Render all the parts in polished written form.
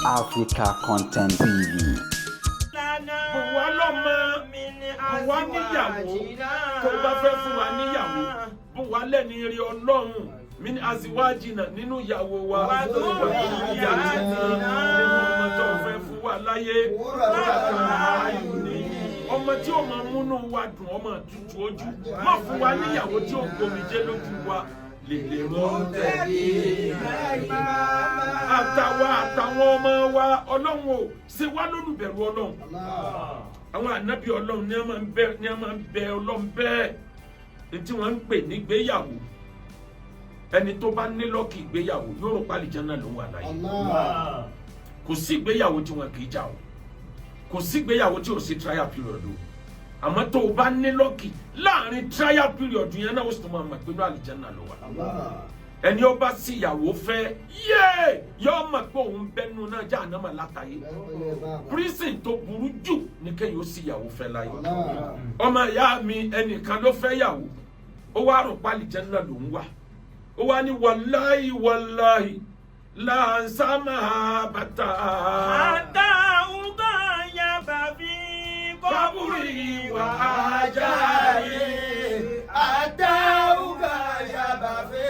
Africa Content TV. Buwa lọ́mọ, buwa níyàwó, tó bá fẹ́ fún wa níyàwó, buwa lẹ́ni rí Ọlọ́run, min aziwajina nínú ìyàwó wa, ìyá nínú ọmọ tó fẹ́ fún wa láyé, ọmọ tí ó máa múnú wa dùn, ọmọ tutù ojú, má fún wa níyàwó tí ó gbomijé lójú wa. Lèlè mọ́ tẹ̀lé àtàwọn ọmọ wa Ọlọ́run ò ṣe wá lólùbẹ̀rù Ọlọ́run. Àwọn ànábì Ọlọ́run ní a máa ń bẹ Ọlọ́run bẹ́ẹ̀ tí wọ́n ń pè ní ìgbéyàwó. Ẹni tó bá ní lọ́kì ìgbéyàwó yóò rò pálí jẹ́nà ló wà láyé. Kò sí ìgbéyàwó tí wọn kì í jà o, kò sí ìgbéyàwó tí ò sí trial period o. Àmọ́ tó o bá ní lọ́kì láàrin trial period yẹn náà ó sì tó máa mọ̀ pé ní àlìjẹ́nà ló wà. Ẹni ó bá sí ìyàwó fẹ́ yé yóò mọ̀ pé òun bẹ́nu náà já àná mà látàyè. Prison tó burú jù ní kéèyàn ó sí ìyàwó fẹ́ láyé. Ọmọ ìyá mi ẹnìkan ló fẹ́ yàwó, ó wá rò pálí jẹ́nà ló ń wà. Ó wá ní wàláhì wàláhì láǹsámà bàtà. Àtàwùgbà yàbá fi Kaburi wa ajari Àtàwùgbà yàbá fi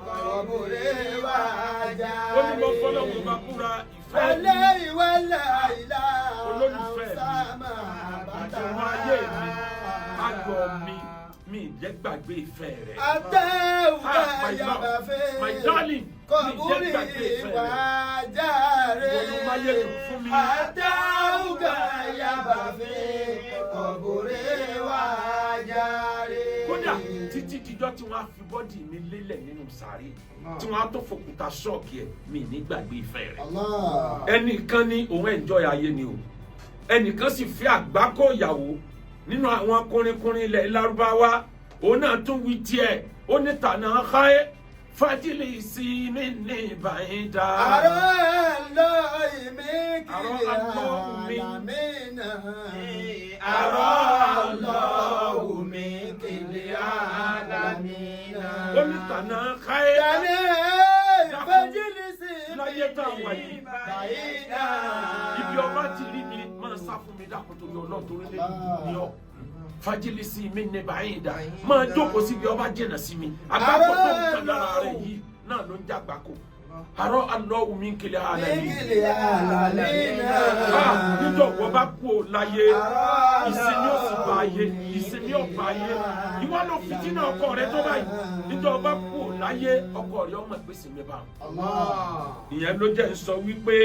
kaburi wa ajari. Ó ní mo fọ́lọ́ mo bá kúra ìfẹ́ Wàláhì wàláhì olólùfẹ́ láǹsámà àti ọmọ ayé mi, àgọ́ mi jẹ́ gbàgbé ìfẹ́ rẹ̀. Àtàwùgbà yàbá fi My darling, mi jẹ́ gbàgbé ìfẹ́ wa rẹ̀. ajari. Olùmáyé kan fún mi. Àtàwùgbà yàbá fi kaburi wa ajari. Kódà títí dijọ́ tí wọ́n á fi bọ́dì mi lélẹ̀ nínú sàárè tí wọ́n á tó fòkúta ṣọ́ọ̀kì ẹ̀ mi ní gbàgbé ìfẹ́ rẹ̀. Ẹnìkan ní òun enjoy ayé ni o, ẹnìkan sì fi àgbákò ìyàwó nínú àwọn kùnrinkùnrin ilẹ̀ Lárúbáwá, òun náà tún wí tiẹ̀, ó ní tànà káyé fájìlì sí mi ní ìbàyìndà. Àrọ́ àlọ́ ìmí Àrọ́ kiri àlọ́ mi. àlàmínà. Àrọ́ àlọ́ mi kiri àlàmínà. Ó ní tànà káyé Tàní fájìlì sí láyé tá a wà mi yìí. bàyídà. Ibi ọba ti rí mi máa sá fún mi dákun torí Ọlọ́run torí lè ní ọ. Fájìlì sí mi ní bàyìndà, máa jókòó síbi ọba jìnnà sí mi. Àgbákò tó ń kan lára rẹ̀ yìí náà ló ń jàgbákò. Àrọ́ àlọ́ mi kiri àlàmí. Mi kiri àlàmínà. Níjọ́ wọ́n bá kú ò láyé, ìsinmi ò sì bá ayé, ìsinmi ò bá ayé. Ìwọ ló fìtínà ọkọ rẹ tó báyìí. Níjọ́ wọ́n bá kú ò láyé, ọkọ rẹ ọmọ ìpèsè mi bá. Ìyẹn ló jẹ́ ń sọ wípé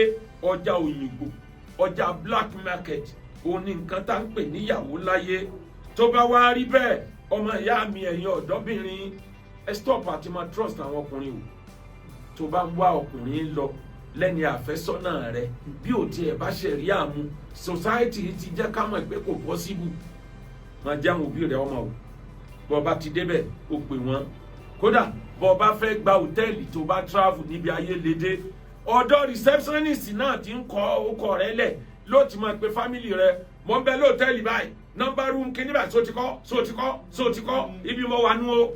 ọjà òyìnbó, ọjà black market, òun ni nǹkan tá ń pè níyàwó láyé. Tó bá wá rí bẹ́ẹ̀, ọmọ ìyá mi ẹ̀yin ọ̀dọ́bìnrin, ẹ stop àti máa trust àwọn ọkùnrin o. Tó bá ń wá ọkùnrin lọ lẹ́ni àfẹ́sọ́nà rẹ̀ bí ò tiẹ̀ bá ṣe rí àmú, society ti jẹ́ ká mọ̀ pé kò possible. Máa jẹ́ àwọn òbí rẹ̀ ọmọ o. Bọ́ bá ti débẹ̀, o pè wọ́n. Kódà bọ́ bá fẹ́ gba hòtẹ́ẹ̀lì tó bá travel níbi ayé lédè, ọ̀dọ̀ receptionist náà ti ń kọ orúkọ rẹ̀ lẹ̀ ló ti máa pe family rẹ̀. Mo ń bẹ lóòtẹ́ẹ̀lì báyìí, number room kíní báyìí, so ti kọ́, ibi mo wà nú o.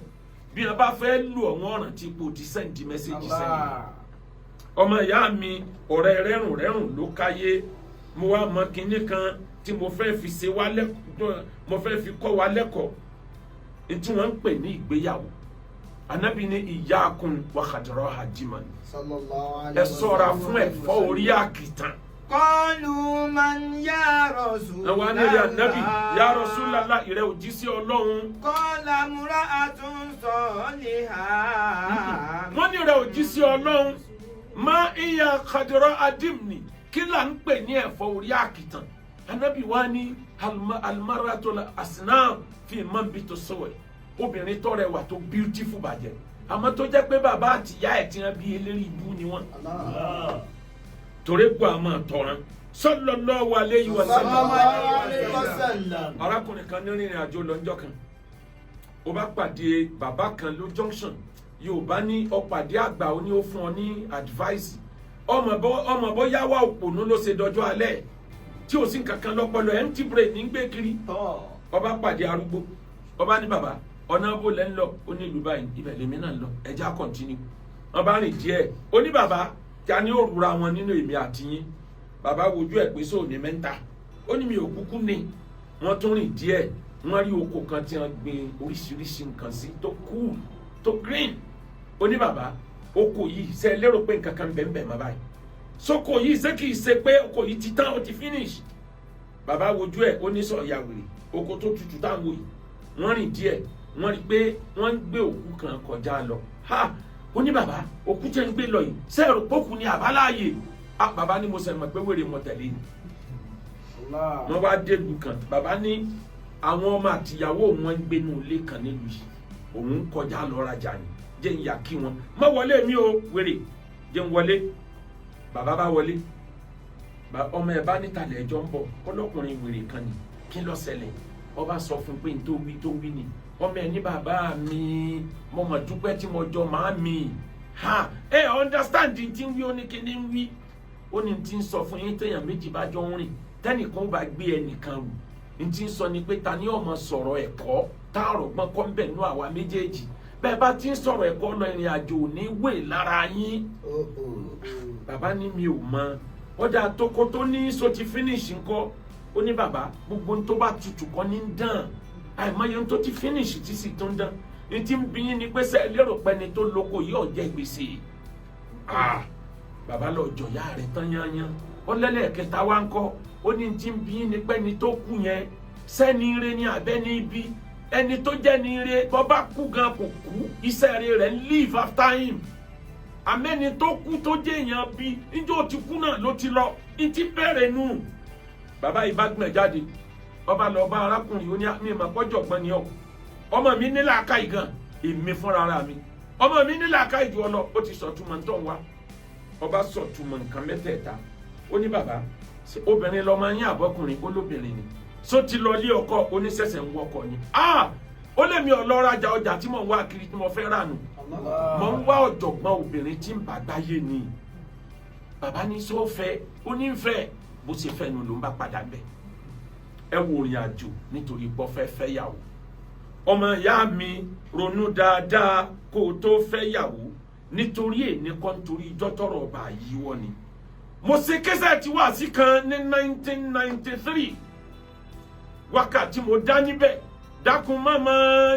Bí wọ́n bá fẹ́ lù ọ̀wọ́n ọ̀ràn tí kò ti send message sẹ́yìn. Ọmọ ìyá mi ọ̀rẹ́ rẹ́rùn ló káyé. Mo wá mọ kinní kan tí mo fẹ́ fi ṣe wá lẹ́kọ̀ọ́, mo fẹ́ fi kọ́ wa lẹ́kọ̀ọ́. Tí wọ́n ń pè ní ìgbéyàwó. Ànábì ní iyyakum wa khadra hajiman. Ẹ ṣọ́ra fún ẹ̀fọ́ orí àkìtàn. Qalu man ya Rasulullah. Àwọn anẹ́rẹ́ Ànábì ya Rasulullah ìrẹ́ òjíṣẹ́ Ọlọ́run. Qala mura'atun salihah. Wọ́n ní ìrẹ́ òjíṣẹ́ Ọlọ́run. Ma iya khadra adimni, kí là ń pè ní ẹ̀fọ́ orí àkìtàn. Ànábì wá ní almaratul asnam fi manbiti suwar. Obìnrin tó rẹwà tó beautiful bàjẹ́. Àmọ́ tó jẹ́ pé bàbá àti ìyá ẹ̀ tí wọ́n bí eléré ibú ni wọ́n. Torí pé a máa tọ̀ràn. Sallallahu alayhi wa sallam. Arákùnrin kan ní rìnrìn àjò lọ́jọ́ kan. Ó bá pàdé bàbá kan ló junction. Yorùbá ní ọ̀pàdé àgbà ó ní ó fún ọ ní advice. Ọmọ bọ́ yáwá òpònú ló ṣe dọjọ́ alẹ́ tí ò sí nǹkan kan lọ́pọlọ empty brain ní gbé kiri. Ó bá pàdé arúgbó. Ó bá ní bàbá ọ̀nà bó lẹ́ ń lọ ó ní ìlú báyìí ibẹ̀ lèmi náà ń lọ ẹja continue. Wọ́n bá rìn díẹ̀ ó ní bàbá kí a ní òrùra wọn nínú èmi àti yín bàbá wojú ẹ̀ pé sóò ní mẹ́ta ó ní mi ò kúkú ní wọ́n tún rìn díẹ̀ wọ́n rí oko kan tí wọ́n gbin oríṣiríṣi nǹkan sí tó cool tó green ó ní bàbá oko yìí ṣe lérò pé nǹkan kan bẹ́ẹ̀ má báyìí sóko yìí ṣé kìí ṣe pé oko yìí ti tán ó ti finish bàbá wojú ẹ̀ ó ní sọ ìyá wèrè oko tó tutù táwọn yìí wọ́n rìn díẹ̀ wọ́n rí pé wọ́n ń gbé òkú kan kọjá lọ ha ó ní bàbá òkú tẹ́ ń gbé lọ yìí ṣé ẹ̀rọ pókù ní àbáláyé bàbá ní mo sẹ mọ̀ pé wèrè mọ̀ tẹ̀lé ni wọ́n wá délùú kan bàbá ní àwọn ọmọ àtìyàwó wọn ń gbénú ilé kan nílùú yìí òun kọjá lọ rajà ni jẹ́ ń yà kí wọn má wọlé mi o wèrè jẹ́ ń wọlé bàbá bá wọlé ọmọ ẹ̀ bá níta lẹ́jọ́ ń bọ̀ ọlọ́kùnrin wèrè kan ni kí ló ṣẹlẹ̀ ọba sọ fún pé tó wí ni ọmọ ẹ̀ ní bàbá mi mo mọ̀ dúpẹ́ tí mo jọ màá mi ha understand tí ń wí ó ní kí ni ń wí ó ní tí ń sọ fún yín téèyàn méjì bá jọ ń rìn tẹ́nìkan bá gbé ẹnìkan rù ní tí ń sọ ni pé ta ni ọmọ sọ̀rọ̀ ẹ̀kọ́ táàrọ̀ gbọ́n kọ́ ń bẹ̀ nú àwa méjèèjì bẹ́ẹ̀ bá ti ń sọ̀rọ̀ ẹ̀kọ́ lọ ìrìn àjò ò ní wè lára yín bàbá ní mi ò mọ ọjà tókó tó ní so ti finish ńkọ́ ó ní bàbá gbogbo tó bá tutù kọ́ ní dán àìmọye tó ti finish tí sì tó ń dán ní tí ń bí yín ni pé sẹ́ lérò pé ni tó lóko yìí ọ̀jẹ̀ gbèsè bàbá lọ jọ̀yà rẹ̀ tán yányán ó lẹ́lẹ́kẹta wá ń kọ́ ó ní tí ń bí yín ni pé ni tó kú yẹn sẹ́ni ire ní abẹ́ni ibi ẹni tó jẹ́ ni ire bọ́ bá kú gan kò kú iṣẹ́ rẹ̀ ń live after him àmẹ́ni tó kú tó jẹ́ èèyàn bí níjọ́ ti kú náà ló ti lọ ní ti bẹ̀rẹ̀ nù bàbá yìí bá gbọ̀n jáde ọba lọ bá arákùnrin ó ní àmì ìmọ̀pọ̀jọ̀gbọ́n ni ọ ọmọ mi ní làákàyè gan èmi fúnra ara mi ọmọ mi ní làákàyè jù ọ lọ ó ti sọ̀túnmọ̀ tó ń wá ọba sọ̀túnmọ̀ nǹkan mẹ́tẹ̀ẹ̀ta ó ní bàbá obìnrin lọmọ yín àbọ̀kùnrin ó lóbìnrin ni só ti lọ lé ọkọ oníṣẹ̀ṣẹ̀ ń wọkọ ni ó lè mi ọlọ́rajà ọjà tí mò ń wá kiri tí mo fẹ́ rà nù mò ń wá ọ̀jọ̀gbọ́n obìnrin tí ń bàgbáyé ni bàbá ní sọ fẹ́ ó ní fẹ́ bó ṣe fẹ́ nu ló ń bá padà bẹ̀ ẹ wo ìrìn àjò nítorí bọ́ fẹ́ fẹ́ yàwó ọmọ ìyá mi ronú dáadáa kó o tó fẹ́ yàwó nítorí èní kan nítorí jọ́tọ̀rọ̀ ọba yíwọ́ ni mo ṣe kẹsẹ̀tì wáàsí kan ní 1993 wákàtí mo dá níbẹ̀ dákun mama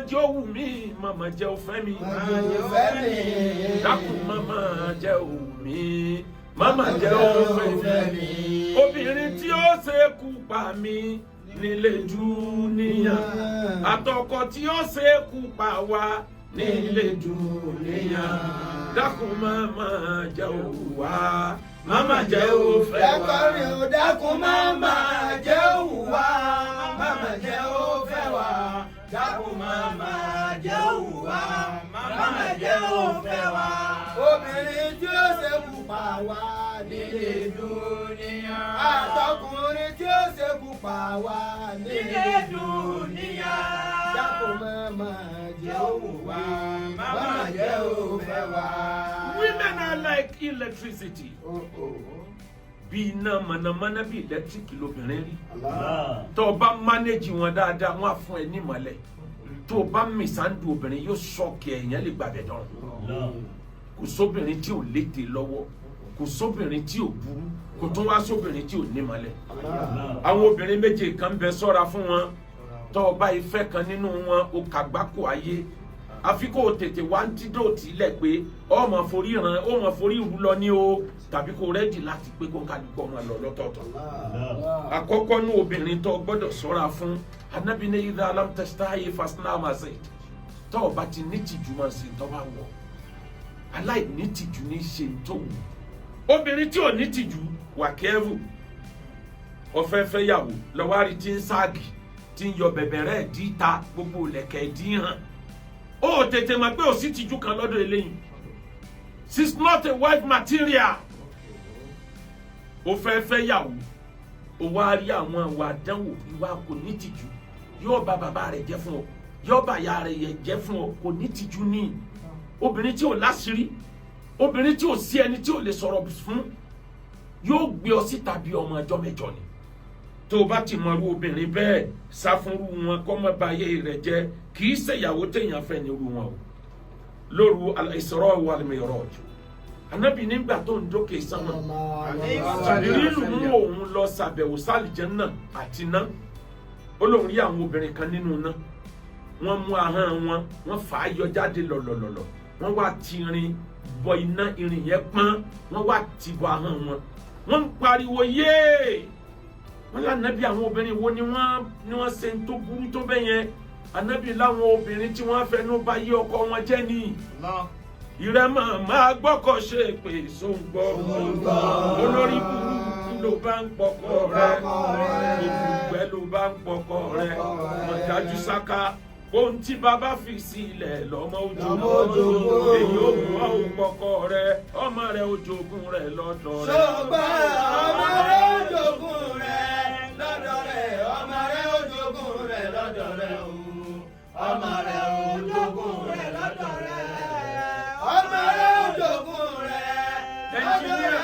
jẹ́ òwú mi mama jẹ́ òfẹ́ mi dákun mama jẹ́ òwú mi mama jẹ́ òfẹ́ mi obìnrin tí ó ṣekú pa mí nílé dúníyàn àtọkọ tí ó ṣekú pa wá nílé dúníyàn dákun mama jẹ́ òwú wa mama jẹ́ òfẹ́ wa. ẹ̀kọ́ mi ò dákun mama jẹ́ òwú wa mama jẹ́ òfẹ́ wa. dákun mama jẹ́ òwú wa mama jẹ́ òfẹ́ wa. obìnrin tí ó ṣekú pa wá nílé dúníyà. àtọkùnrin tí ó ṣekú pa wá nílé dúníyà. dákun mama jẹ́ òwú wa mama jẹ́ òfẹ́ wa. Women are like electricity. Bí iná mọ̀nàmọ́ná bí electric lóbìnrin rí. Tó o bá manage wọn dáadáa, wọ́n á fún ẹ ní ìmọ̀lẹ̀. Tó o bá mìsàndù obìnrin yóò ṣọ́ọ̀kì ẹ̀yàn lè gbàgbẹ́ dán. Kò sóbìnrin tí ò lété lọ́wọ́, kò sóbìnrin tí ò burú, kò tún wá sóbìnrin tí ò ní ìmọ̀lẹ̀. Àwọn obìnrin méje kan bẹ ṣọ́ra fún wọn. Tó o bá ìfẹ́ kan nínú wọn, o kàgbákò ayé. Àfi kó o tètè wá antidote lẹ̀ pé ọmọ forí ran ọmọ forí rú lọ ní o tàbí kó rẹ́dì láti pé kó kálukú ọmọ lọ lọ́tọ̀ọ̀tọ̀. Àkọ́kọ́ ní obìnrin tó gbọ́dọ̀ ṣọ́ra fún Ànábì ní idha lam tastahi fasna ma zayt tó o bá ti ní tìjú máa ṣe tó bá wọ̀ aláìní tìjú ní ṣe tó wù. Obìnrin tí ò ní tìjú wà kẹ́rù ọ̀fẹ́fẹ́ yàwó lọ́wárí tí ń ságì tí ń yọ bẹ̀bẹ̀rẹ̀ díta gbogbo lẹ̀kẹ̀ dí hàn. Ó tètè mọ̀ pé ò sí tìjú kan lọ́dọ̀ eléyìí. She's not a wife material. Ó fẹ́ fẹ́ yàwó. Ó wá rí àwọn ìwà àdánwò ìwà kò ní tìjú. Yóò bà bàbá rẹ̀ jẹ́ fún ọ. Yóò bà ìyá rẹ̀ jẹ́ fún ọ. Kò ní tìjú ní. Obìnrin tí ò láṣìírí. Obìnrin tí ò sí ẹni tí ò lè sọ̀rọ̀ fún. Yóò gbé ọ síta bí ọmọ ọjọ́ mẹ́jọ ni. Tó bá ti mọ̀rú obìnrin bẹ́ẹ̀ sá fúnrú wọn kọ́ mọ́ bá ayé rẹ̀ jẹ́ kì í ṣèyàwó téèyàn fẹ́ ní irú wọn o. Lóru al-Isra wal-Mi'raj Ànábì nígbà tó ń dókè sánmà Jìbìrìlù mú òun lọ ṣàbẹ̀wò sálìjánnà àti iná ó lóun rí àwọn obìnrin kan nínú iná wọ́n mú ahọ́n wọ́n fà á yọ jáde lọ̀lọ̀lọ̀lọ̀ wọ́n wá ti irin bọ iná irin yẹn pọ́n wọ́n wá ti bọ ahọ́n wọ́n ń pariwo yéé wọ́n lé Ànábì àwọn obìnrin wo ni wọ́n ṣe ń tó burú tó bẹ́ẹ̀ yẹn Ànábì láwọn obìnrin tí wọ́n fẹnu bà yé ọkọ wọn jẹ́ ni ìrẹ́mọ̀ máa gbọ́kọ̀ ṣe pé sóńgbọ́ olórí burúkú ló bá ń pọkọ rẹ òkùnkùn ló bá ń pọkọ rẹ mọ̀dájú sáká ohun tí bàbá fi sí ilẹ̀ lọ́mọ ojogún èyí ò mú àwọn pọkọ rẹ ọmọ rẹ ojogún rẹ lọ́dọ̀ rẹ. ṣùgbọ́n ọmọ rẹ ojogún rẹ lọ́dọ̀ rẹ ọmọ rẹ ojogún rẹ lọ́dọ̀ rẹ ọmọ rẹ ojogún rẹ lọ́dọ̀ rẹ. Ẹnjìníà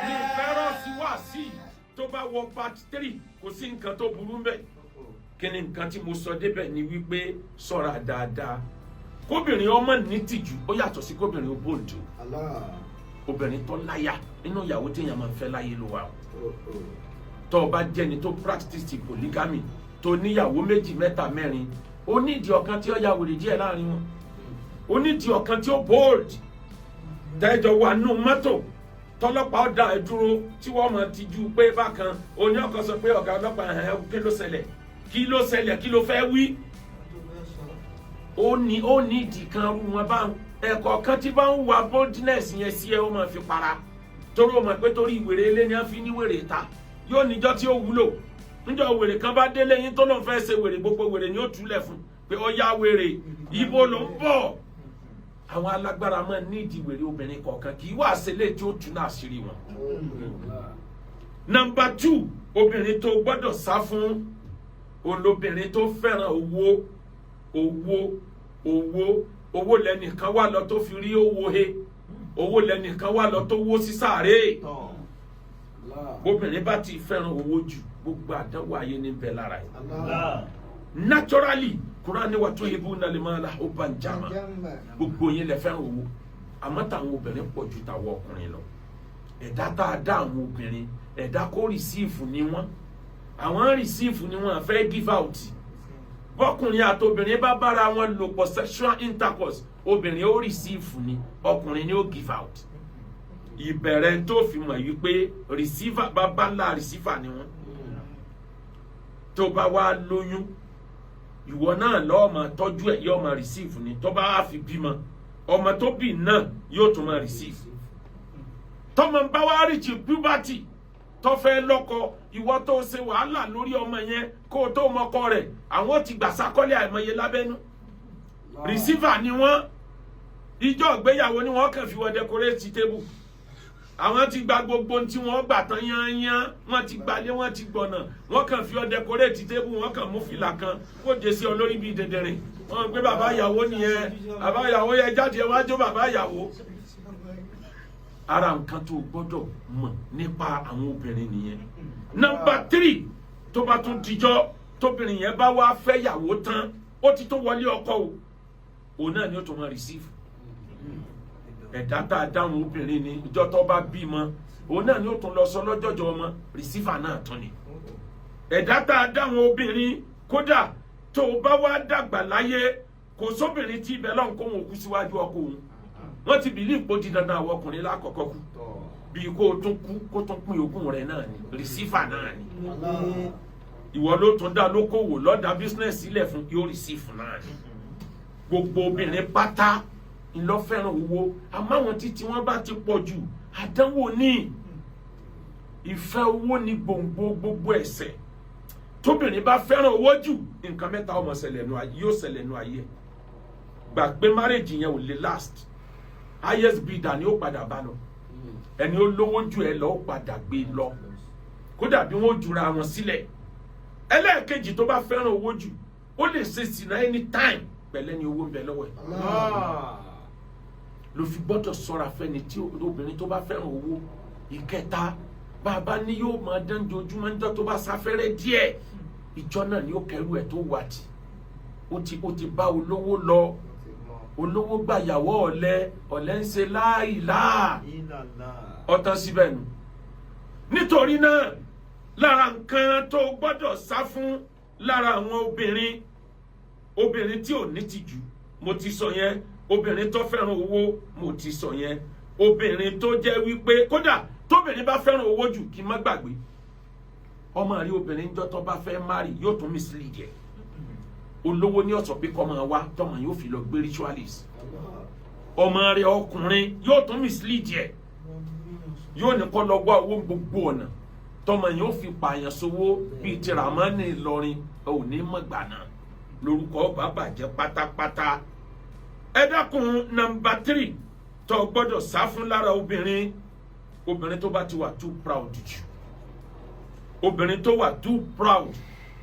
ní fẹ́rọ̀sì wá sí tó bá wọ part 3 kò sí nǹkan tó burú mbẹ̀. Kí ni nǹkan tí mo sọ débẹ̀ ni wípé ṣọ́ra dáadáa. Kóbìnrin ọmọ ní tìjú ó yàtọ̀ sí kóbìnrin ó bòǹdù. Obìnrin tó láyà nínú ìyàwó téèyàn máa ń fẹ́ láyé ló wà. Tó o bá jẹ́ni tó practice polygamy tó níyàwó 2, 3, 4 ó nídìí ọ̀kan tí ó ya wèrè díẹ̀ láàrin wọn. Ó nídìí ọ̀kan tí ó bold. Tẹ́jọ wà nù mọ́tò tọ́lọ́pàá ọ̀dà ẹ̀ dúró tí wọ́n mọ̀ ti ju pé bákan oní ọkọ̀ sọ pé ọ̀gá ọlọ́pàá ẹ̀ kí ló ṣẹlẹ̀ kí ló fẹ́ wí. ó ní ìdí kan rú wọn bá ẹ̀kọ́ kan tí bá ń wà boldness yẹn sí ẹ ó máa fi para torí ó mọ̀ pé torí ìwèrè ilé ni wọ́n fi ní wèrè ta yóò níjọ́ tí ó wúlò níjọ́ wèrè kan bá délé yín tó lóun fẹ́ ṣe wèrè gbogbo wèrè ni ó túlẹ̀ fún pé ó yá wèrè ibo ló ń bọ̀. Àwọn alágbára máa ní ìdíwèrè obìnrin kọ̀ọ̀kan kì í wá sílé tí ó tún náà ṣírí wọn. Number 2 obìnrin tó gbọ́dọ̀ sá fún olóbìnrin tó fẹ́ràn owó lẹ́nìkan wà lọ tó fi rí owó he owó lẹ́nìkan wà lọ tó wó sí sàárè. Obìnrin bá ti fẹ́ràn owó jù gbogbo àdánwò ayé ní bẹ lára yìí. Naturally Kùránì wà tó ibú náà lè máa la ó bá ń jàmá gbogbo yín lè fẹ́ràn owó àmọ́ táwọn obìnrin pọ̀ ju táwọn ọkùnrin lọ. Ẹ̀dá tá a dá àwọn obìnrin ẹ̀dá kó rìsíìfù ni wọ́n àwọn rìsíìfù ni wọ́n fẹ́ give out. Bọ́kùnrin àtobìnrin bá bára wọn lò pọ̀ sexual intercourse obìnrin ó rìsíìfù ni ọkùnrin ni ó give out. Ìbẹ̀rẹ̀ tó fi mọ̀ wípé receiver bàbá ńlá receiver ni wọ́n. Tó bá wá lóyún ìwọ náà lọ́ọ́ máa tọ́jú ẹ̀ yóò máa receive ni tó bá fi bímọ ọmọ tó bí náà yóò tún máa receive. Tọ́mọ bá wá reach puberty tó fẹ́ lọ́kọ ìwọ tó ṣe wàhálà lórí ọmọ yẹn kó o tó mọ́kọ rẹ̀ àwọn ti gbà sákọ́lé àìmọye lábẹ́nú. Receiver ni wọ́n ìjọ ìgbéyàwó ni wọ́n kàn fi wọ́n decorate table. Àwọn ti gba gbogbo tí wọ́n gbà tán yányán wọ́n ti gbalé wọ́n ti gbọ̀nà wọ́n kàn fi ọ decorate table wọ́n kàn mú fìlà kan kó dé sí olórí bíi dẹdẹrin wọ́n gbé bàbá ìyàwó nìyẹn bàbá ìyàwó yẹn jáde ẹ wá jó bàbá ìyàwó. Ara nǹkan tó gbọ́dọ̀ mọ̀ nípa àwọn obìnrin nìyẹn. Number 3 tó bá tún dijọ́ tóbìnrin yẹn bá wá fẹ́ yàwó tán ó ti tó wọlé ọkọ o òun náà ni ó tún máa receive. Ẹ̀dá tá a dáhùn obìnrin ni ìjọ tó bá bímọ òun náà ni ó tún lọ sọ lọ́jọ́jọ́ ọmọ receiver náà tún ni. Ẹ̀dá tá a dáhùn obìnrin kódà tó o bá wá dàgbà láyé kò sóbìnrin tí ibẹ̀ lọ́n kó wọn kú síwájú ọkọ òun. Wọ́n ti bìlí ìpò di dandan àwọn ọkùnrin lákọ̀ọ́kọ́ kú bí kó o tún kú kó tún pín ogún rẹ̀ náà ni receiver náà ni. Ìwọ ló tún dá lókòwò lọ́dà business sílẹ̀ fún yóò receive náà ni. Gbogbo obìnrin pátá ńlọ fẹ́ràn owó àmọ́ àwọn títí wọ́n bá ti pọ̀ jù àdánwò ní ìfẹ́ owó ní gbòǹgbò gbogbo ẹ̀ṣẹ̀. Tóbìnrin bá fẹ́ràn owó jù nǹkan mẹ́ta ó máa ṣẹlẹ̀ nù ayé yóò ṣẹlẹ̀ nù ayé. Gbà pé marriage yẹn ò lè last. Highest bidder ni ó padà bá lọ ẹni ó lówó jù ẹ lọ ó padà gbé lọ kódà bí wọ́n jura wọn sílẹ̀. Ẹlẹ́ẹ̀kejì tó bá fẹ́ràn owó jù ó lè ṣe sìnà anytime pẹ̀lẹ́ ni owó ń bẹ lọ́wọ́ ẹ̀. Ló fi gbọ́dọ̀ ṣọ́ra fẹ́ni tí obìnrin tó bá fẹ́ràn owó. Ìkẹta bàbá ní yóò máa dán jojúmọ́ níjọ́ tó bá sáfẹ́rẹ́ díẹ̀ ìjọ náà ni ó kẹrù ẹ̀ tó wà tí ó ti bá olówó lọ olówó gbàyàwó ọ̀lẹ ọ̀lẹ ń ṣe láìláà ọ̀tán síbẹ̀ nù. Nítorí náà lára nǹkan tó gbọ́dọ̀ sá fún lára àwọn obìnrin tí ò ní tìjú mo ti sọ yẹn, obìnrin tó fẹ́ràn owó mo ti sọ yẹn, obìnrin tó jẹ́ wípé kódà tóbìnrin bá fẹ́ràn owó jù kí n má gbàgbé ọmọ rí obìnrin jọ tó bá fẹ́ márì yóò tún mislead ẹ̀. Olówó ní ọ̀sọ̀ pé kọ́ máa wá tọmọ yóò fi lọ gbé ritualist. Ọmọ rẹ̀ ọkùnrin yóò tún mislead ẹ̀, yóò ní kọ́ lọ wá owó gbogbo ọ̀nà tọmọ yóò fi pààyàn sówó bíi ti Ramani Ìlọrin ò ní mọ̀gbà náà lórúkọ bàbá jẹ́ pátápátá. Ẹ dákun nọ́mbà 3 tó gbọ́dọ̀ sá fún lára obìnrin tó bá ti wà too proud jù. Obìnrin tó wà too proud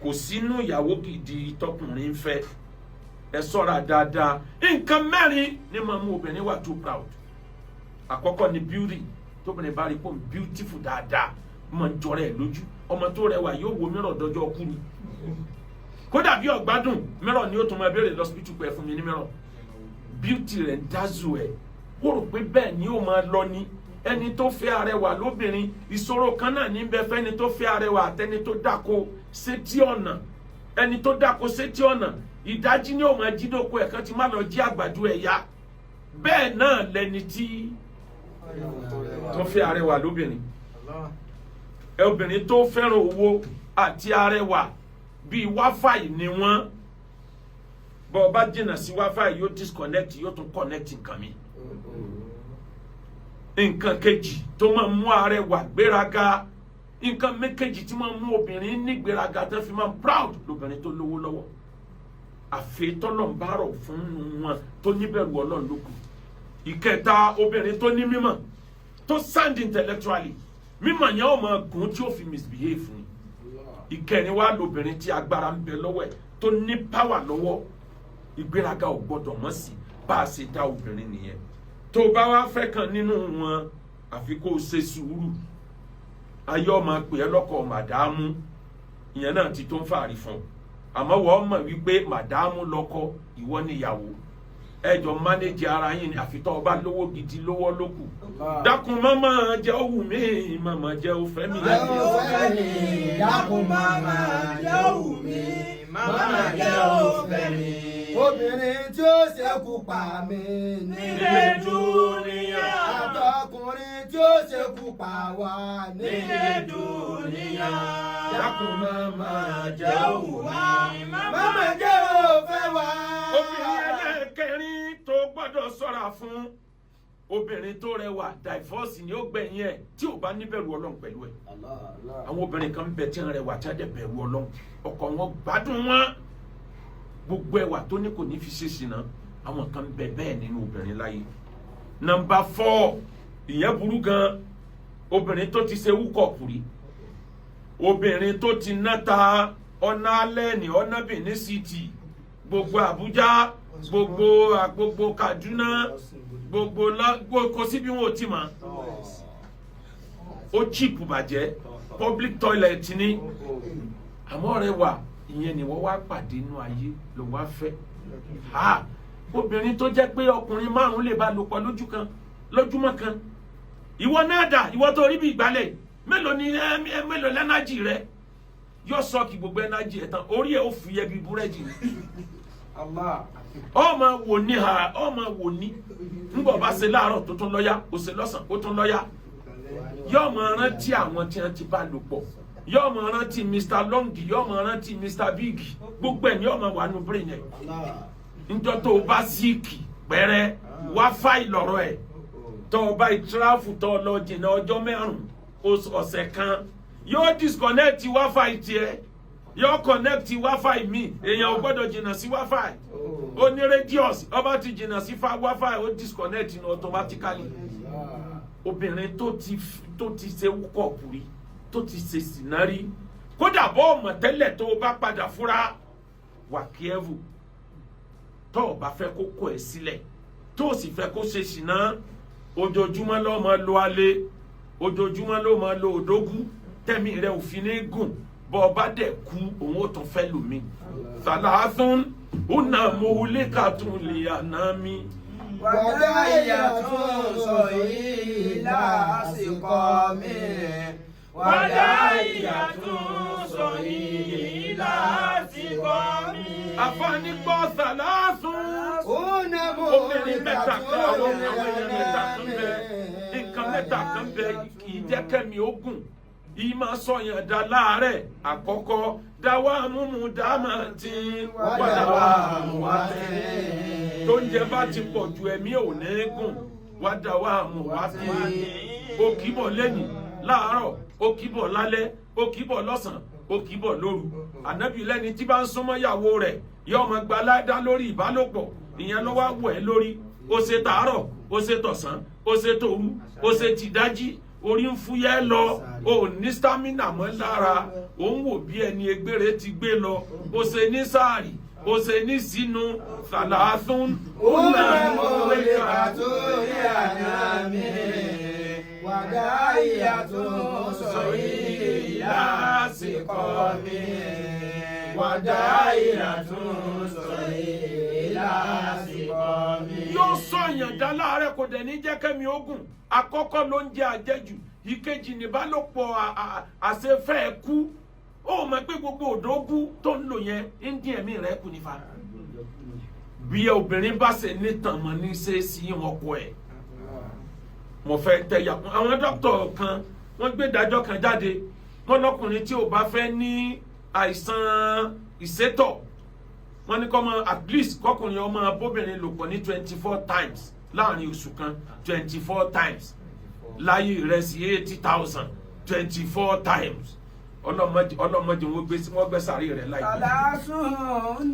kò sínú ìyàwó gidi tọkùnrin ń fẹ́. Ẹ ṣọ́ra dáadáa. Nǹkan mẹ́rin ni máa mú obìnrin wà too proud. Àkọ́kọ́ ni beauty. Tóbìnrin bá rí pé beautiful dáadáa máa ń jọrọ ẹ̀ lójú. Ọmọ tó rẹwà yóò wo mìíràn dọjọ́ kú ni. Kódà bí ọ̀gbádùn mìíràn ni ó tún máa béèrè lọ́sibítù pé fún mi ní mìíràn. Beauty rẹ̀ ń dázù ẹ̀. Ó rò pé bẹ́ẹ̀ ni ó máa lọ ní. Ẹni tó fẹ́ arẹwà lóbìnrin ìṣòro kan náà ní bẹ fẹ́ni tó fẹ́ arẹwà àtẹni tó dáko sétí ọ̀nà. Ẹni tó dáko sétí ọ̀nà ìdájí ni ó máa jí dóko ẹ̀ kan ti má lọ jí àgbàdo ẹ̀ ya. Bẹ́ẹ̀ náà lẹni tí tó fẹ́ arẹwà lóbìnrin. Obìnrin tó fẹ́ràn owó àti arẹwà bíi wáfàì ni wọ́n. Bọ́ bá jìnnà sí wáfàì yóò disconnect yóò tún connect nǹkan mi. Nǹkan kejì tó máa mú arẹwà gbéraga, nǹkan méjèèjì tí máa mú obìnrin ní gbéraga tó fi máa proud lóbìnrin tó lówó lọ́wọ́. Àfetọ́lọ́n bá rọ̀ fún wọn tó níbẹ̀rù Ọlọ́run lókun. Ìkẹta obìnrin tó ní mímọ̀ tó sound intellectually mímọ̀ yẹn ó máa gùn tí ó fi misbehave fún un. Ìkẹrin wá lóbìnrin tí agbára ń bẹ lọ́wọ́ ẹ̀ tó ní power lọ́wọ́. Ìgbéraga ò gbọdọ̀ mọ̀ sí bá a ṣe dá obìnrin nìyẹn. Tó bá wá fẹ́ kan nínú wọn àfi kó ṣe sùúrù. Ayé ọmọ pè é lọ́kọ màdámù ìyẹn náà ti tó ń fàárí fún un. Àmọ́ wọ́n mọ̀ wípé màdámù lọ́kọ ìwọ níyàwó. Ẹjọ́ mánéjì ara yín ni àfitọ́ ọba lówó gidi lówó lókù. Dákun mama jẹ́ òwú mi mama jẹ́ òfẹ́ mi. Dákun mama jẹ́ òwú mi mama jẹ́ òfẹ́ mi. Obìnrin tí ó ṣekú pa mí nílé dúníyà. Àtọkùnrin tí ó ṣekú pa wá nílé dúníyà. Dákun mama jẹ́ òwú mi mama jẹ́ òfẹ́ wá. Obìnrin ẹlẹ́kẹrin tó gbọ́dọ̀ ṣọ́ra fún. Obìnrin tó rẹwà divorce ni ó gbẹ̀yìn ẹ̀ tí ò bá níbẹ̀rù Ọlọ́run pẹ̀lú ẹ̀. Àwọn obìnrin kan bẹ tí wọ́n rẹwà tí wọ́n dẹ̀ bẹ̀rù Ọlọ́run. Ọkọ wọn gbádùn wọn. Gbogbo ẹwà tó ní kò ní fi ṣe ṣìnà àwọn kan bẹ bẹ́ẹ̀ nínú obìnrin láyé. Nọ́mbà 4 ìyẹn burú gan. Obìnrin tó ti ṣe wúkọ̀pù rí. Obìnrin tó ti náta ọ̀nà alẹ́ ní ọ̀nà Benin City gbogbo Abuja gbogbo Kaduna gbogbo kò sí bí wọn ò ti mọ̀. Ó cheap bàjẹ́ public toilet ní àmọ́ rẹ̀ wà ìyẹn ni wọ́n wá pàdé inú ayé ló wá fẹ́. Obìnrin tó jẹ́ pé ọkùnrin 5 lè bá lò pọ̀ lójúmọ́ kan. Ìwọ náà dà ìwọ tó rí bí ìgbálẹ̀ mélòó lẹ́nájì rẹ yóò sọ kí gbogbo ẹnájì ẹ̀ tán orí ẹ̀ ó fi yẹ bí búrẹ́dì ni. Ọmọ wò ní ńgbọ̀ bá ṣe láàárọ̀ tó tún lọ́yà ó ṣe lọ́sàn ó tún lọ́yà. Yóò mọ rántí àwọn tí wọ́n ti bá lò pọ̀. Yóò mọ rántí Mr. Long yóò mọ rántí Mr. Big gbogbo ẹ̀ ni yóò mọ wà nù brain yẹn. Níjọ́ tó o bá síìkì pẹ́rẹ́ wá fáì lọ́rọ̀ ẹ̀ tó o bá ìtìráfù tó o lọ jìnnà ọjọ́ 5 ọ̀sẹ̀ kan yóò disconnect Wi-Fi tiẹ̀ yóò connect Wi-Fi mi èèyàn ò gbọ́dọ̀ jìnnà sí Wi-Fi ó ní radius ọba ti jìnnà sí Wi-Fi ó disconnect ní automatically. Obìnrin tó ti ṣe wúkọ̀pù rí tó ti ṣe sìnárí kódà bọ́ ọmọ tẹ́lẹ̀ tó o bá padà fúra wà kíẹ́vù tó o bá fẹ́ kó kó ẹ̀ sílẹ̀ tó o sì fẹ́ kó ṣe ṣìná ojoojúmọ́ ló máa lo alẹ́ ojoojúmọ́ ló máa lo òdógún tẹ́mi rẹ̀ òfin ní gùn bọ́ ọ bá dẹ̀ kú òun ó tún fẹ́ lòmí. Salasun una muhlikatun li anami. Wada'iyatun siqami. Wada'iyatun siqami. Àfààní gbọ́ sàlásùn. Obìnrin mẹ́ta kan àwọn èèyàn mẹ́ta kan bẹ. Nǹkan mẹ́ta kan bẹ kì í jẹ́ kẹ́mi ogun. Yìí máa sọ̀yàn dá láàárẹ̀. Àkọ́kọ́ dáwà múmu dáàmà tí wọ́n padà wà wá tẹ́. Tó ń jẹ bá ti pọ̀ ju ẹ̀mí ò ní gùn. Wá dáwà mú wá tẹ́. Ó kíbọ̀ lẹ́yìn láàárọ̀, ó kíbọ̀ lálẹ́, ó kíbọ̀ lọ́sàn-án, ó kíbọ̀ lóru. Ànábì lẹ́ni tí bá ń súnmọ́ ìyàwó rẹ̀ yóò máa gba aládá lórí ìbálòpọ̀. Ìyẹn ló wá wọ̀ ẹ́ lórí. Ó ṣe tàárọ̀, ó ṣe tọ̀sán, ó ṣe tòru, ó ṣe tìdájí. Orí ń fúyẹ́ lọ, o ní stamina mọ́ lára, o ń wò bí ẹni egbére ti gbé lọ, o ṣe ní sáàrì, o ṣe ní sínú, sàlàásún. Una muhlikatun li anami. Wada'iyatun siqami. Wada'iyatun siqami. Yóò sọ̀yàn dá láàárẹ̀ kò dẹ̀ ní jẹ́ kẹ́mi ogun. Àkọ́kọ́ ló ń jẹ àjẹjù, ìkejì nìbálòpọ̀ àṣefẹ́ kú. Ó mọ̀ pé gbogbo òdògún tó ń lò yẹn ń dín ẹ̀mí rẹ̀ kù nífa. Bí obìnrin bá ṣe nítàn mọ́ ní ṣe sí ọkọ ẹ̀. Mo fẹ́ tẹ̀yà àwọn dókítà kan wọ́n gbé ìdájọ́ kan jáde. Wọ́n lọ́kùnrin tí ò bá fẹ́ ní àìsàn ìsétọ̀. Wọ́n ní kọ́ mọ at least kọ́kùnrin ọmọ abóbìnrin lò pọ̀ ní 24 times. Láàrin oṣù kan 24 times láyé ìrẹsì 80,000 24 times ọlọ́mọdé wọ́n gbé sàárì rẹ̀ láìpẹ́.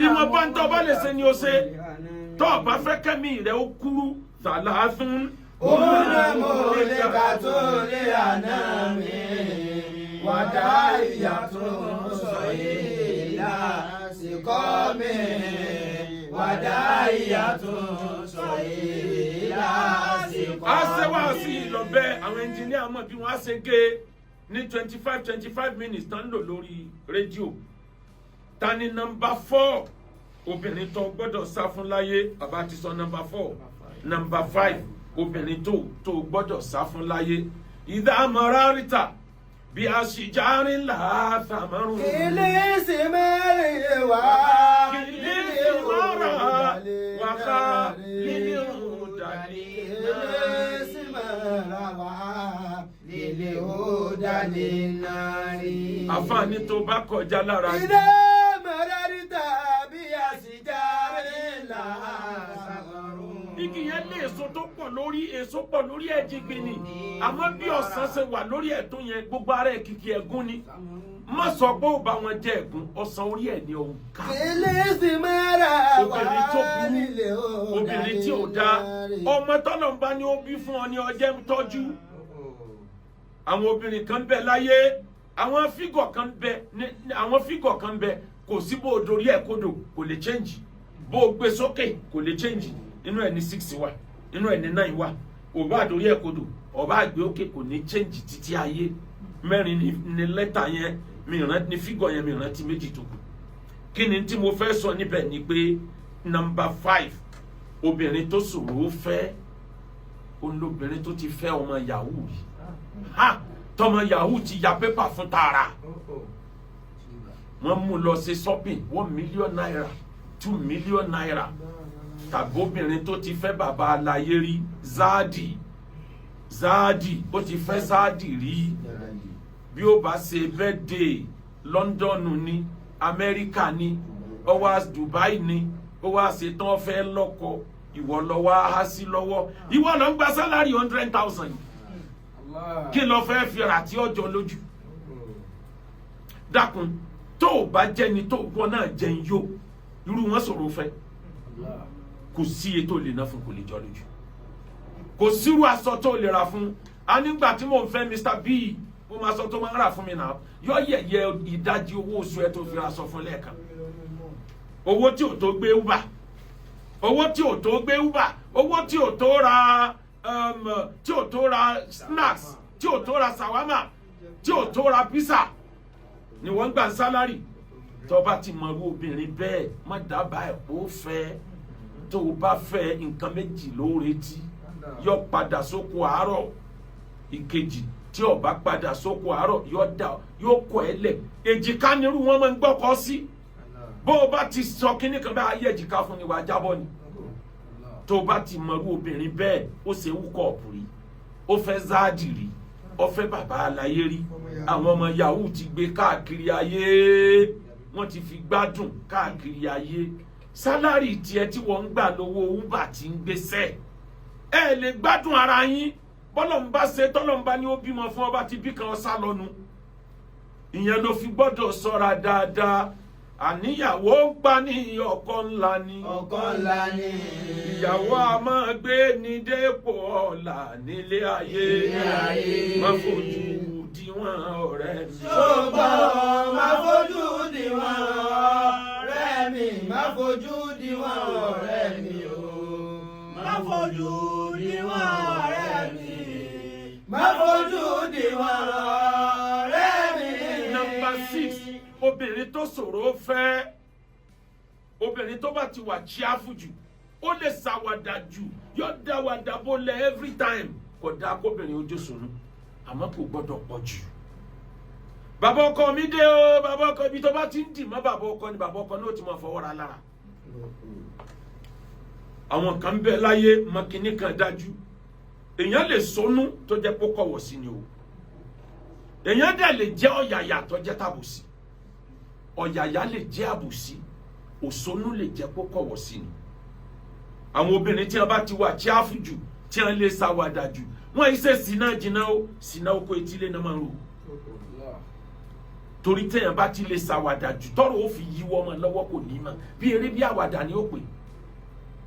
ìmọ̀ bá ń tọ́ bá lè ṣe ni ó ṣe tọ́ bá fẹ́ kẹ́mi rẹ̀ ó kúrú sàlásùn. Una muhlikatun li anami. Wada'iyatun siqami. Wada'iyatun a ṣe wá sí ìlọ́bẹ̀ àwọn ẹnjìníà mọ̀ bí wọ́n á ṣe gé ní 25 minutes tán lò lórí rédíò. Ta ni nọ́mbà 4 obìnrin tó gbọ́dọ̀ sá fún láyé? Bàbá ti sọ nọ́mbà 4. Nọ́mbà 5 obìnrin tó gbọ́dọ̀ sá fún láyé. Idha mararta bí ashjarin la thamarun. Ilé sì mẹ́rin wá. Àfààní tó bá kọjá lára. Ilé mẹ́rẹ́rìtà bí àṣìjáre là. Igi yẹn ní èso tó pọ̀ lórí ẹ̀jìgbìn ni. Àmọ́ bí ọ̀sán ṣe wà lórí ẹ̀tún yẹn gbogbo ara ẹ̀ kìkì ẹ̀gún ni. Má sọ pé ó bá wọn jẹ ẹ̀gún ọ̀sán orí ẹ̀ ní òun ká. Ilé sì mẹ́rẹ̀ wá. Obìnrin tó burú, obìnrin tí ò dáa. Ọmọ tọ́lọ̀ ń bá ní ó bí fún ọ ní ọjẹ́ ń tọ́jú. Àwọn obìnrin kan bẹ láyé, àwọn fígọ̀ kan bẹ kò sí bó o dorí ẹ̀ kodò kò lè change, bó o gbé sókè kò lè change. Inú ẹ̀ ní 6 wà, inú ẹ̀ ní 9 wà, ò bá dorí ẹ̀ kodò ọba àgbẹ̀ òkè kò ní change títí ayé. Mẹ́rin ni lẹ́tà yẹn mìíràn ní fígọ̀ yẹn mìíràn tí méjì tó kù. Kí ni tí mo fẹ́ sọ níbẹ̀ ni pé nọ́mbà 5 obìnrin tó ṣòro fẹ́ olóbìnrin tó ti fẹ́ ọmọ yahoo rí. Tọmọ yahoo ti ya pépà fún tààrà. Wọ́n mú lọ ṣe shopping 1 million naira 2 million naira. Tàbí obìnrin tó ti fẹ́ bàbá aláyé rí Záàdì ó ti fẹ́ Záàdì rí. Bí ó bá ṣe birthday London ni Amẹ́ríkà ni ó wá Dubai ni ó wá ṣe tán fẹ́ lọ́kọ ìwọ lọ wá há sí lọ́wọ́ ìwọ lọ ń gba sálárì 100,000 kí lọ fẹ́ fi rà tí ọjọ́ lójú. Dákun tó o bá jẹni tó wọn náà jẹun yó irú wọn sọ̀rọ̀ fẹ́ kò sí iye tó lè ná fún kò lè jọ lójú, kò sírú aṣọ tó lè rà fún. A nígbà tí mò ń fẹ́ Mr. B mo máa sọ tó máa ń rà fún mi náà yọ yẹ̀yẹ́ ìdajì owó oṣù ẹ tó fi ra sọ fún lẹ́ẹ̀kan. Owó tí ò tó gbé Uber, owó tí ò tó gbé Uber, owó tí ò tó ra snacks, tí ò tó ra sawama, tí ò tó ra pizza ni wọ́n gbà sálárì. tó bá ti mọ̀rú obìnrin bẹ́ẹ̀ má dábàá ẹ̀ kó fẹ́ tó o bá fẹ́ nǹkan méjì ló retí yọ padà sóko àárọ̀ ìkejì tí ó bá padà sóko àárọ̀ yóò kọ̀ ẹ́ lẹ̀ èjìká nírú wọn máa ń gbọ́kọ̀ sí bó o bá ti sọ kíní kan bá ayé èjìká fún ni wàá jábọ́ ni tó o bá ti mọ̀rú obìnrin bẹ́ẹ̀ ó ṣe wúkọ̀ ọ̀pùrí ó fẹ́ záàdì rí ó fẹ́ bàbá aláyé rí àwọn ọmọ yahoo ti gbé káàkiri ayé wọ́n ti fi gbádùn káàkiri ayé sálárì tiẹ̀ tí wọ́n ń gbà lówó uber ti ń gbéṣẹ́ ẹ lè gbádùn ara yín bọ́lọ̀ ń bá ṣe tọ́lọ̀ ń bá ní ó bímọ fún ọba ti bí kan ọ̀sá lọ́nu ìyẹn ló fi gbọ́dọ̀ ṣọ́ra dáadáa àníyàwó ń pa ní ọkọ ńlá ni ìyàwó a máa gbé ní dépò ọ̀la nílé ayé má fojú diwọ̀n ọ̀rẹ́ mi. ṣùgbọ́n má fojú diwọ̀n ọ̀rẹ́ mi má fojú diwọ̀n ọ̀rẹ́ mi o má fojú diwọ̀n ọ̀rẹ́ mi má fojú diwọ̀n ọ̀rẹ́ mi. Number 6. Obìnrin tó ṣòro fẹ́ obìnrin tó bá ti wà cheerful jù ó lè ṣàwàdà jù yóò dáwàdà bólẹ̀ every time kò dáa kóbìnrin ojú sùnú àmọ́ kò gbọ́dọ̀ pọ̀ jù. bàbá ọkọ mi dé o bàbá ọkọ ibi tó bá ti ń dì mọ́ bàbá ọkọ ni bàbá ọkọ náà ti máa fọwọ́ ra lára. àwọn kan bẹ láyé mọ́kìnní kan dájú èèyàn lè sọnù tó jẹ́ kó kọ̀wọ̀ sí ni o èèyàn dẹ̀ lè jẹ́ ọ̀yàyà tó jẹ́ tàbùsí ọ̀yàyà lè jẹ́ àbùsí òṣónú lè jẹ́ kó kọ̀wọ̀ sí ni. àwọn obìnrin tí wọ́n bá ti wà chíáfù jù tí wọ́n lè ṣàwàdà jù wọ́n yìí ṣe sínà jìnnà ó sínà oko etílé náà máa ń rò torí téèyàn bá ti lè ṣàwàdà jù tọ́rọ̀ ó fi yíwọ́ ọmọ lọ́wọ́ kò ní mọ̀ bí eré bí àwàdà ni ó pè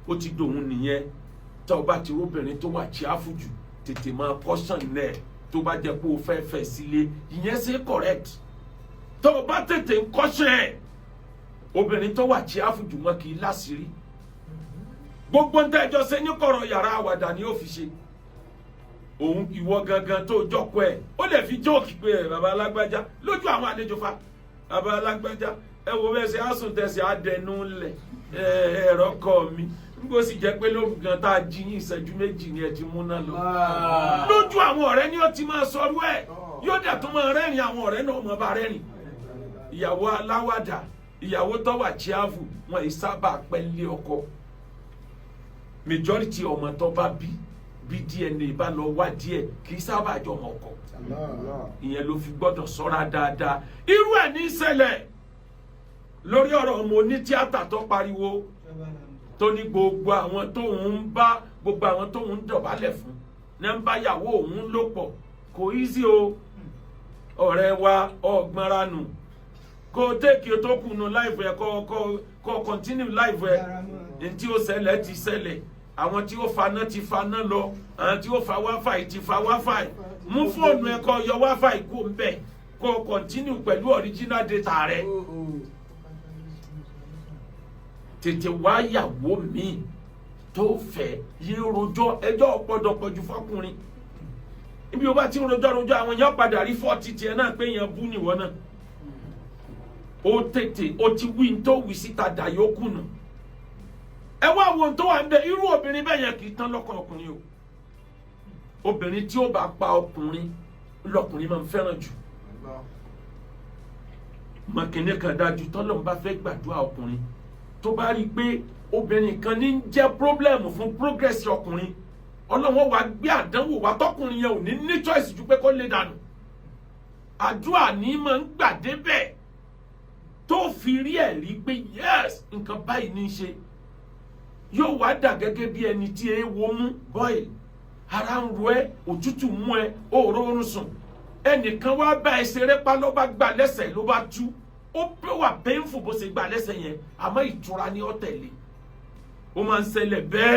ó ti dòun nìyẹn tó o bá ti róbìnrin tó wà chíáfù jù tètè máa kọ́sàn náà tó bá jẹ́ pé o fẹ́ fẹ́ sílé ìyẹn ṣe correct tó o bá tètè ń kọ́sàn ẹ̀ obìnrin tó wà chíáfù jù mọ́ kì í láṣìírí gbogbo ń tẹ́jọ́ ṣe ní kọ̀rọ̀ yàrá àwàdà ni ó fi ṣe òun ìwọ gangan tó jókòó ẹ̀ ó lè fi jóòkì pé ẹ̀ bàbá alágbájá lójú àwọn àlejò fa bàbá alágbájá ẹ wo bẹ́ẹ̀ ṣe àsùn tẹ̀sí àdẹnu ńlẹ̀ ẹ̀rọ kọ mi nígbò sì jẹ́ pé lóru gan tá a jí yín ìṣẹ́jú méjì ni ẹ ti múná lọ lójú àwọn ọ̀rẹ́ ni ó ti máa sọrú ẹ̀ yóò dẹ̀ tó máa rẹ́rìn àwọn ọ̀rẹ́ náà mọ̀ bá rẹ́rìn ìyàwó aláwàdà ìyàwó tó wà chíáfù wọn ì sábà pẹ́ lé ọkọ majority ọmọ tó bá bí DNA bá lọ wá díẹ̀ kì í sábà jọ ọmọ ọkọ ìyẹn ló fi gbọ́dọ̀ ṣọ́ra dáadáa irú ẹ̀ ní ìṣẹ̀lẹ̀ lórí ọ̀rọ̀ ọmọ onítíátà tó pariwo tó ní gbogbo àwọn tó ń dọ̀bálẹ̀ fún ní ń bá yàwó òun lò pọ̀ kò easy o ọ̀rẹ́ wa ọ̀gbọ́nranù kó tẹ́kì tó kùnú láìfù ẹ̀ kó continue láìfù ẹ̀ ní tí ó ṣẹlẹ̀ ti ṣẹlẹ̀ àwọn tí ó faná ti faná lọ àwọn tí ó fa wáfàì ti fa wáfàì mú fóònù ẹ̀ kó yọ wáfàì kó ń bẹ̀ kó continue pẹ̀lú original data rẹ̀ tètè wá yàwó mi tó fẹ́ yí rojọ́ ẹjọ́ gbọ́dọ̀ pọ̀jù fọkùnrin ibi o bá ti rojọ́ àwọn èèyàn padà rí 40 tiẹ̀ náà pé èèyàn bú nìwọ náà ó tètè ó ti wí tó wí síta dà yókù nù ẹ wá wo tó wà ń bẹ irú obìnrin bẹ́ẹ̀ yẹn kì í tán lọ́kàn ọkùnrin o obìnrin tí ó bá pa ọkùnrin lọkùnrin máa ń fẹ́ràn jù mọ̀kìnní kan dájú tọ́lọ́run bá fẹ́ gbàdúrà ọkùnrin tó bá rí i pé obìnrin kan ní jẹ́ problem fún progress ọkùnrin ọlọ́wọ́ wa gbé àdánwò wa tọkùnrin yẹn ò ní choice ju pé kó lè dànù àdúrà ní máa ń gbà débẹ̀ tó fi rí ẹ̀ rí pé yes nǹkan báyìí ní í ṣe yóò wá dà gẹ́gẹ́ bí ẹni tí eéwo mú bọ́ọ̀lì ara ń ro ẹ́ òtútù mú ẹ òòró oorun sùn ẹnìkan wá bá ẹ ṣeré pa ló bá gbà lẹ́sẹ̀ ló bá tú ó wà painful bó ṣe gbà lẹ́sẹ̀ yẹn àmọ́ ìtura ni ó tẹ̀lé ó máa ń ṣẹlẹ̀ bẹ́ẹ̀.